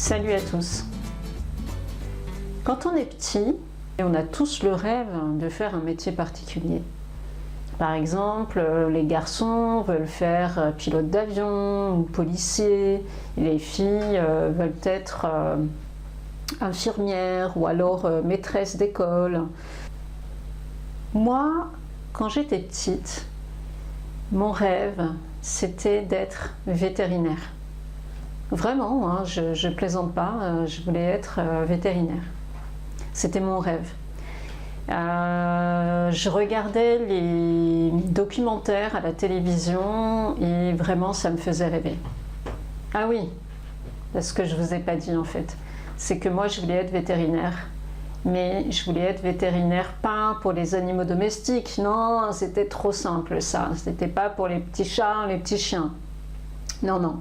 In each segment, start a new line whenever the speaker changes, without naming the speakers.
Salut à tous. Quand on est petit, on a tous le rêve de faire un métier particulier. Par exemple, les garçons veulent faire pilote d'avion ou policier, et les filles veulent être infirmières ou alors maîtresse d'école. Moi, quand j'étais petite, mon rêve, c'était d'être vétérinaire. Vraiment, hein, je ne plaisante pas, je voulais être vétérinaire. C'était mon rêve. Je regardais les documentaires à la télévision et vraiment ça me faisait rêver. Ah oui, ce que je ne vous ai pas dit en fait, c'est que moi je voulais être vétérinaire. Mais je voulais être vétérinaire pas pour les animaux domestiques, non, c'était trop simple ça. C'était pas pour les petits chats, les petits chiens. Non, non.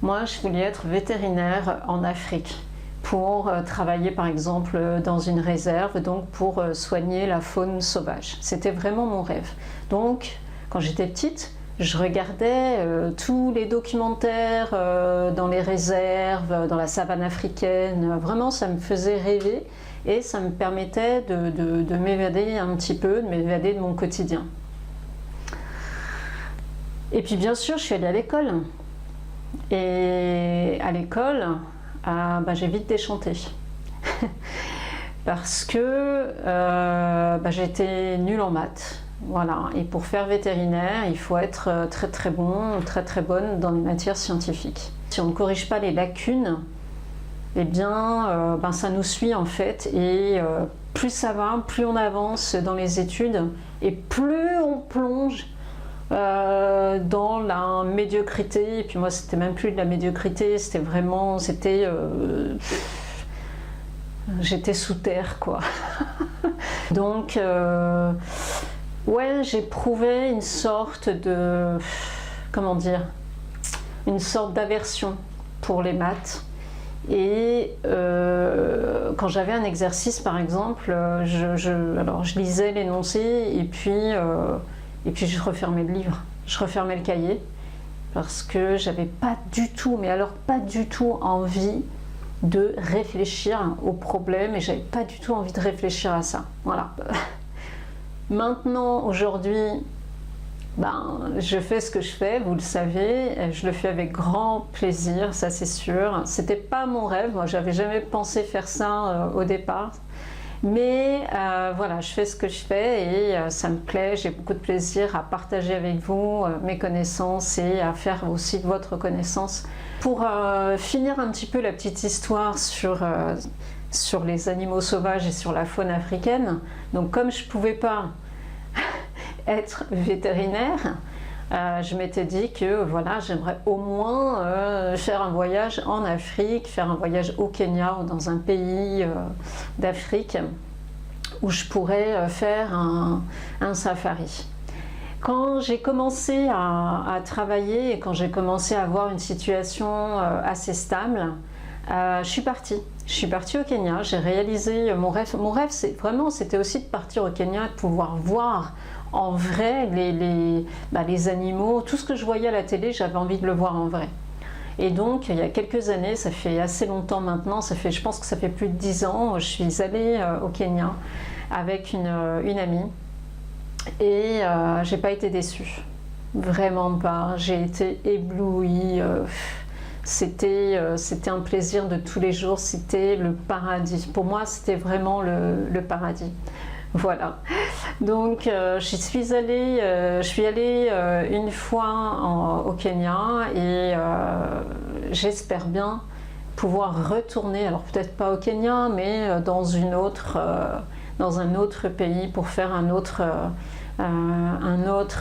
Moi, je voulais être vétérinaire en Afrique pour travailler par exemple dans une réserve, donc pour soigner la faune sauvage. C'était vraiment mon rêve. Donc, quand j'étais petite, je regardais tous les documentaires dans les réserves, dans la savane africaine. Vraiment, ça me faisait rêver et ça me permettait de m'évader un petit peu, de m'évader de mon quotidien. Et puis bien sûr, je suis allée à l'école. Et à l'école, j'ai vite déchanté. Parce que j'étais nulle en maths. Voilà. Et pour faire vétérinaire, il faut être très très bon, très très bonne dans les matières scientifiques. Si on ne corrige pas les lacunes, eh bien, ça nous suit en fait. Et plus ça va, plus on avance dans les études et plus on plonge dans la médiocrité. Et puis moi c'était même plus de la médiocrité, c'était vraiment, j'étais sous terre quoi. Donc ouais, j'éprouvais une sorte de, comment dire, une sorte d'aversion pour les maths. Et quand j'avais un exercice par exemple, je lisais l'énoncé et puis je refermais le livre, je refermais le cahier parce que j'avais pas du tout, mais alors pas du tout envie de réfléchir au problème et j'avais pas du tout envie de réfléchir à ça. Voilà. Maintenant, aujourd'hui, je fais ce que je fais, vous le savez, je le fais avec grand plaisir, ça c'est sûr. C'était pas mon rêve, moi j'avais jamais pensé faire ça au départ. Mais voilà, je fais ce que je fais et ça me plaît, j'ai beaucoup de plaisir à partager avec vous mes connaissances et à faire aussi votre connaissance. Pour finir un petit peu la petite histoire sur les animaux sauvages et sur la faune africaine, donc comme je ne pouvais pas être vétérinaire, je m'étais dit que voilà, j'aimerais au moins faire un voyage en Afrique, faire un voyage au Kenya ou dans un pays d'Afrique où je pourrais faire un safari. Quand j'ai commencé à travailler et quand j'ai commencé à avoir une situation assez stable, je suis partie. Je suis partie au Kenya, j'ai réalisé mon rêve. Mon rêve, c'était aussi de partir au Kenya et de pouvoir voir en vrai les animaux. Tout ce que je voyais à la télé, j'avais envie de le voir en vrai. Et donc, il y a quelques années, ça fait assez longtemps maintenant, je pense que ça fait plus de 10 ans, je suis allée au Kenya avec une amie et j'ai pas été déçue. Vraiment pas. J'ai été éblouie. C'était un plaisir de tous les jours, c'était le paradis. Pour moi, c'était vraiment le paradis. Voilà. Donc, je suis allée une fois au Kenya et j'espère bien pouvoir retourner, alors peut-être pas au Kenya, mais dans un autre pays pour faire un autre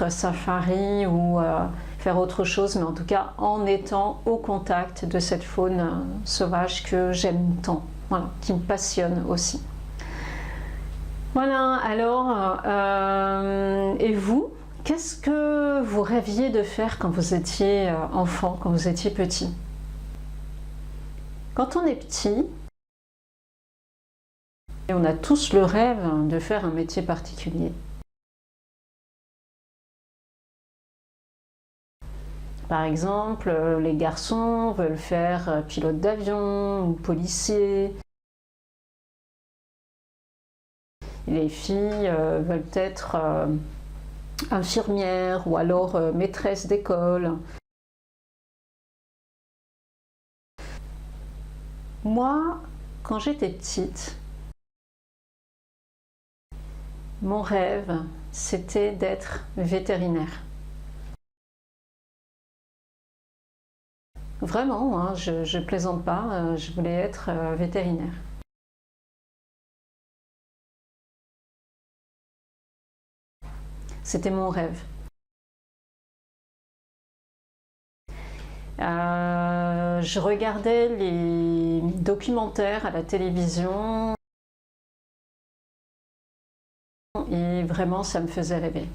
safari ou faire autre chose, mais en tout cas en étant au contact de cette faune sauvage que j'aime tant, voilà, qui me passionne aussi. Voilà, alors, et vous, qu'est-ce que vous rêviez de faire quand vous étiez enfant, quand vous étiez petit? Quand on est petit, on a tous le rêve de faire un métier particulier. Par exemple, les garçons veulent faire pilote d'avion ou policier. Les filles veulent être infirmières ou alors maîtresses d'école. Moi, quand j'étais petite, mon rêve, c'était d'être vétérinaire. Vraiment, hein, je plaisante pas, je voulais être vétérinaire. C'était mon rêve. Je regardais les documentaires à la télévision et vraiment ça me faisait rêver.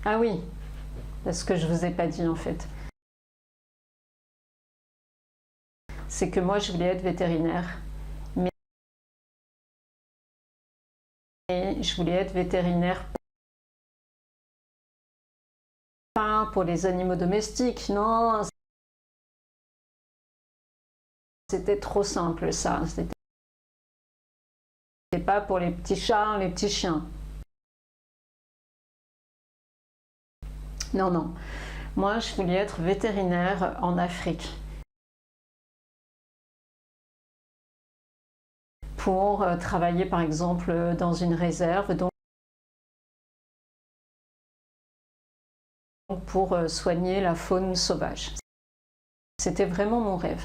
Ah oui, ce que je vous ai pas dit en fait. C'est que moi je voulais être vétérinaire, mais je voulais être vétérinaire pas pour les animaux domestiques, non, c'était trop simple ça, c'était pas pour les petits chats, les petits chiens. Non, non, moi je voulais être vétérinaire en Afrique. Pour travailler par exemple dans une réserve, donc pour soigner la faune sauvage. C'était vraiment mon rêve.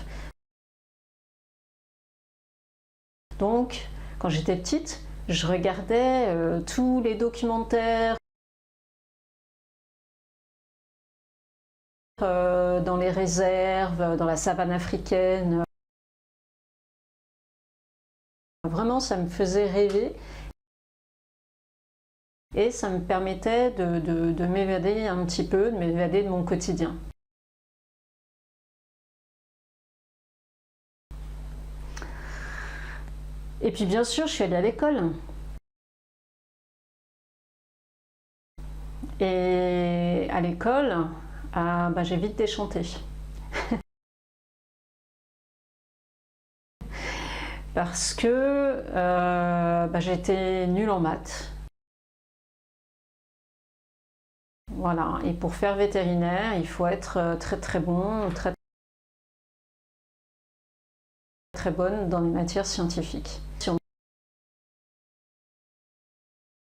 Donc, quand j'étais petite, je regardais tous les documentaires dans les réserves, dans la savane africaine. Vraiment, ça me faisait rêver et ça me permettait de m'évader un petit peu, de m'évader de mon quotidien. Et puis bien sûr, je suis allée à l'école. Et à l'école, j'ai vite déchanté. Parce que j'étais nulle en maths. Voilà, et pour faire vétérinaire, il faut être très très bon, très très bonne dans les matières scientifiques. Si on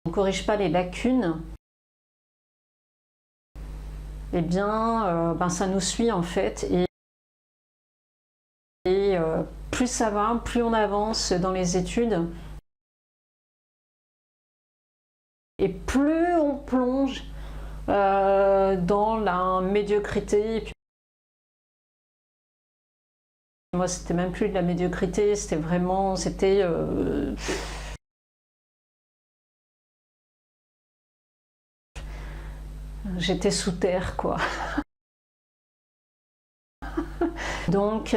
ne corrige pas les lacunes, eh bien ça nous suit en fait. Et plus ça va, plus on avance dans les études, et plus on plonge dans la médiocrité. Et puis, moi, c'était même plus de la médiocrité, c'était vraiment, j'étais sous terre, quoi. Donc,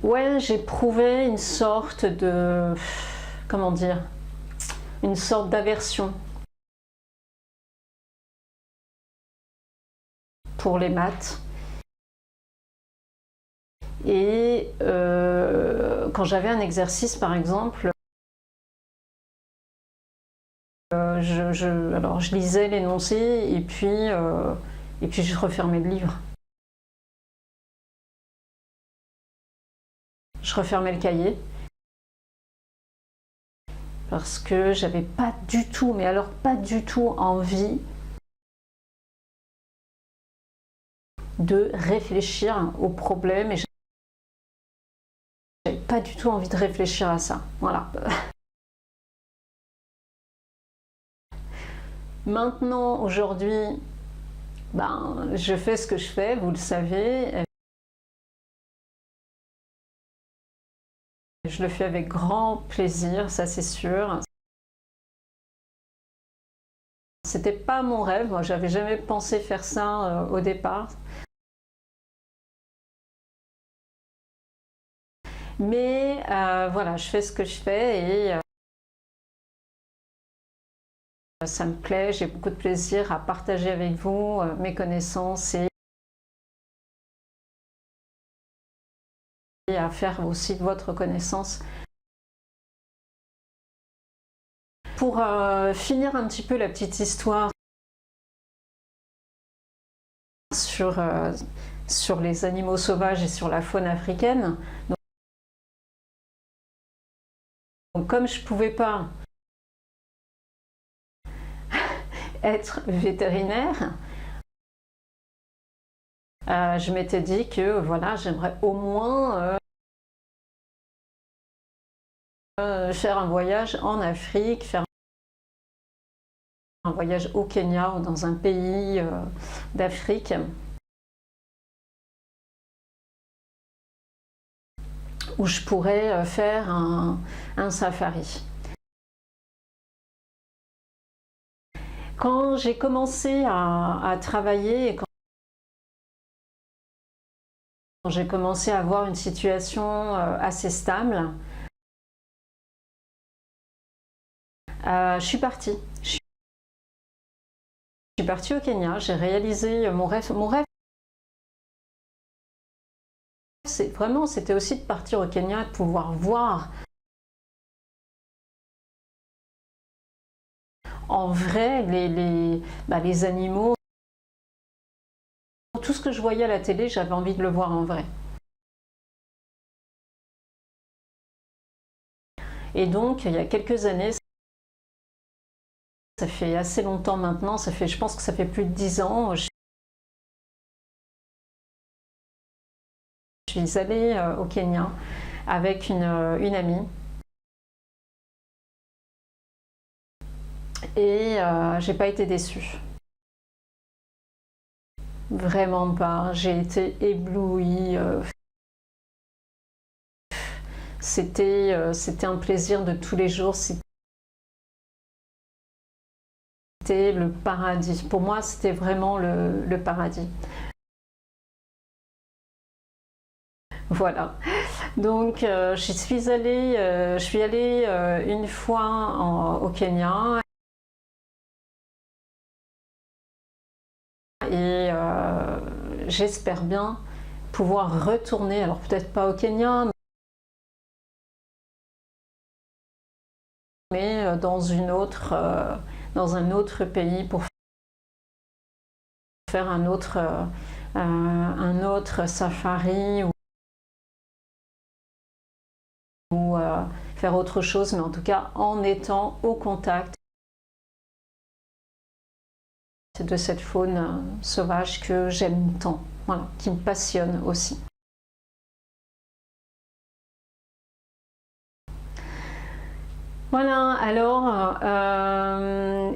ouais, j'éprouvais une sorte de, comment dire, une sorte d'aversion pour les maths. Et quand j'avais un exercice, par exemple, je lisais l'énoncé et puis je refermais le livre. Je refermais le cahier parce que j'avais pas du tout, mais alors pas du tout envie de réfléchir au problème et j'avais pas du tout envie de réfléchir à ça. Voilà. Maintenant, aujourd'hui, je fais ce que je fais, vous le savez. Je le fais avec grand plaisir, ça c'est sûr. C'était pas mon rêve, moi j'avais jamais pensé faire ça au départ. Mais voilà, je fais ce que je fais et Ça me plaît, j'ai beaucoup de plaisir à partager avec vous mes connaissances et à faire aussi votre connaissance. Pour finir un petit peu la petite histoire sur les animaux sauvages et sur la faune africaine. Donc comme je ne pouvais pas être vétérinaire, je m'étais dit que voilà, j'aimerais au moins faire un voyage en Afrique, faire un voyage au Kenya ou dans un pays d'Afrique où je pourrais faire un safari. Quand j'ai commencé à travailler et quand j'ai commencé à avoir une situation assez stable, je suis partie. Je suis partie au Kenya, j'ai réalisé mon rêve. Mon rêve, c'était aussi de partir au Kenya, de pouvoir voir en vrai les animaux. Tout ce que je voyais à la télé, j'avais envie de le voir en vrai. Et donc, il y a quelques années, ça fait assez longtemps maintenant, je pense que ça fait plus de 10 ans, je suis allée au Kenya avec une amie. Et j'ai pas été déçue. Vraiment pas. J'ai été éblouie. C'était un plaisir de tous les jours. C'était le paradis. Pour moi, c'était vraiment le paradis. Voilà. Donc, je suis allée une fois au Kenya. Et j'espère bien pouvoir retourner, alors peut-être pas au Kenya, mais dans un autre pays pour faire un autre safari ou faire autre chose, mais en tout cas en étant au contact de cette faune sauvage que j'aime tant, voilà, qui me passionne aussi. Voilà, alors,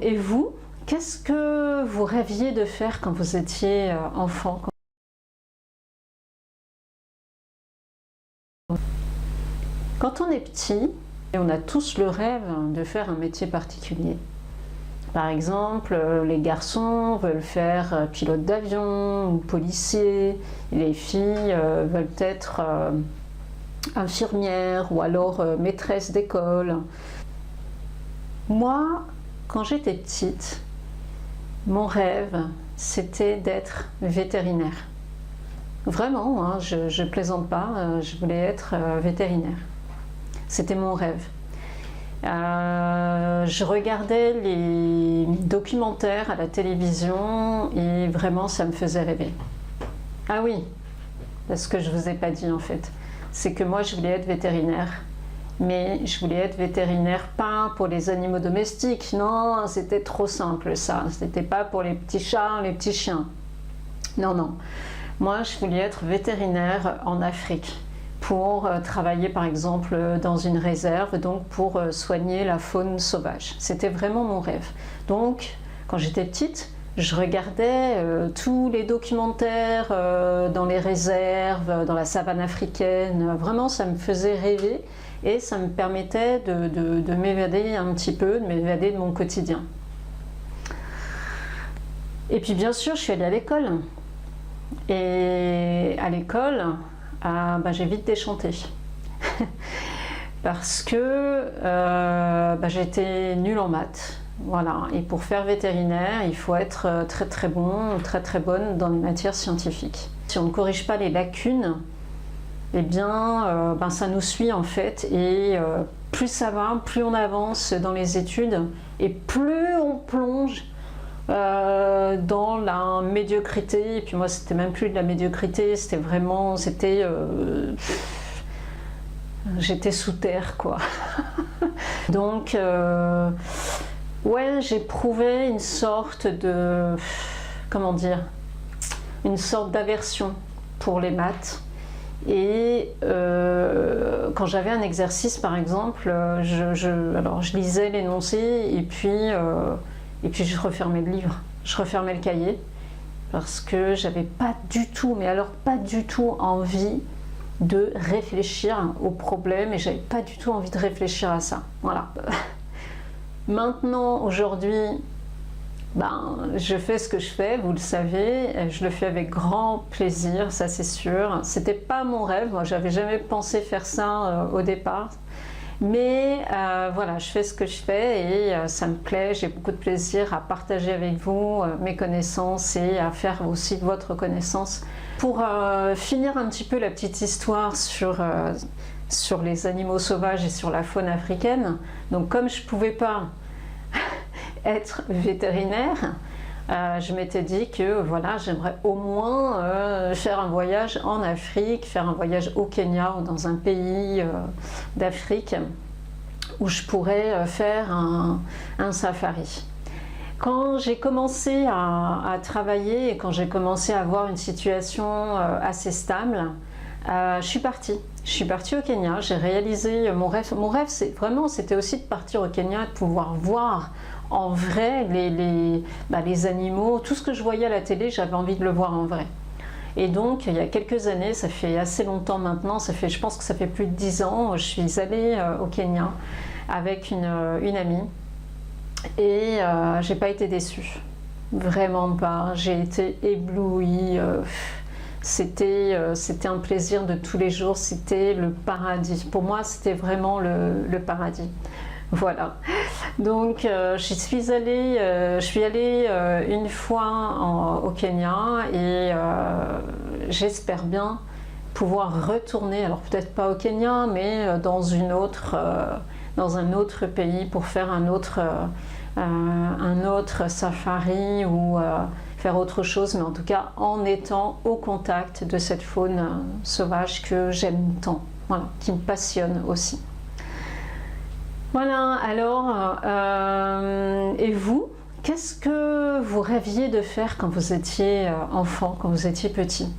et vous, qu'est-ce que vous rêviez de faire quand vous étiez enfant? Quand on est petit, on a tous le rêve de faire un métier particulier. Par exemple, les garçons veulent faire pilote d'avion ou policier, et les filles veulent être infirmières ou alors maîtresse d'école. Moi, quand j'étais petite, mon rêve, c'était d'être vétérinaire. Vraiment, hein, je ne plaisante pas, je voulais être vétérinaire. C'était mon rêve. Je regardais les documentaires à la télévision et vraiment ça me faisait rêver. Ah oui, ce que je ne vous ai pas dit en fait, c'est que moi je voulais être vétérinaire, mais je voulais être vétérinaire pas pour les animaux domestiques, non, c'était trop simple ça, c'était pas pour les petits chats, les petits chiens. Non, non, moi je voulais être vétérinaire en Afrique, pour travailler par exemple dans une réserve, donc pour soigner la faune sauvage. C'était vraiment mon rêve. Donc quand j'étais petite, je regardais tous les documentaires dans les réserves, dans la savane africaine. Vraiment, ça me faisait rêver et ça me permettait de m'évader un petit peu, de m'évader de mon quotidien. Et puis bien sûr, je suis allée à l'école. Et à l'école, j'ai vite déchanté parce que j'étais nulle en maths. Voilà. Et pour faire vétérinaire, il faut être très très bon, très très bonne dans les matières scientifiques. Si on ne corrige pas les lacunes, eh bien, ça nous suit en fait. Et plus ça va, plus on avance dans les études, et plus on plonge dans la médiocrité. Et puis moi, c'était même plus de la médiocrité, c'était vraiment, j'étais sous terre, quoi. Donc, ouais, j'éprouvais une sorte de, comment dire, une sorte d'aversion pour les maths. Et quand j'avais un exercice, par exemple, alors je lisais l'énoncé et puis je refermais le livre, je refermais le cahier, parce que j'avais pas du tout, mais alors pas du tout envie de réfléchir au problème, et j'avais pas du tout envie de réfléchir à ça. Voilà. Maintenant, aujourd'hui, je fais ce que je fais, vous le savez, je le fais avec grand plaisir, ça c'est sûr. C'était pas mon rêve, moi j'avais jamais pensé faire ça au départ. Mais voilà, je fais ce que je fais et ça me plaît, j'ai beaucoup de plaisir à partager avec vous mes connaissances et à faire aussi votre connaissance. Pour finir un petit peu la petite histoire sur les animaux sauvages et sur la faune africaine, donc comme je ne pouvais pas être vétérinaire, je m'étais dit que voilà, j'aimerais au moins faire un voyage en Afrique, faire un voyage au Kenya ou dans un pays d'Afrique où je pourrais faire un safari. Quand j'ai commencé à travailler et quand j'ai commencé à avoir une situation assez stable, je suis partie. Je suis partie au Kenya, j'ai réalisé mon rêve. Mon rêve, c'était aussi de partir au Kenya et de pouvoir voir en vrai les animaux. Tout ce que je voyais à la télé, j'avais envie de le voir en vrai. Et donc, il y a quelques années, ça fait assez longtemps maintenant, je pense que ça fait plus de 10 ans, je suis allée au Kenya avec une amie. Et j'ai pas été déçue, vraiment pas. J'ai été éblouie. C'était un plaisir de tous les jours. C'était le paradis. Pour moi, c'était vraiment le paradis. Voilà. Donc, je suis allée une fois au Kenya et j'espère bien pouvoir retourner. Alors peut-être pas au Kenya, mais dans un autre pays pour faire un autre safari ou faire autre chose, mais en tout cas en étant au contact de cette faune sauvage que j'aime tant, voilà, qui me passionne aussi. Voilà, alors, et vous, qu'est-ce que vous rêviez de faire quand vous étiez enfant, quand vous étiez petit ?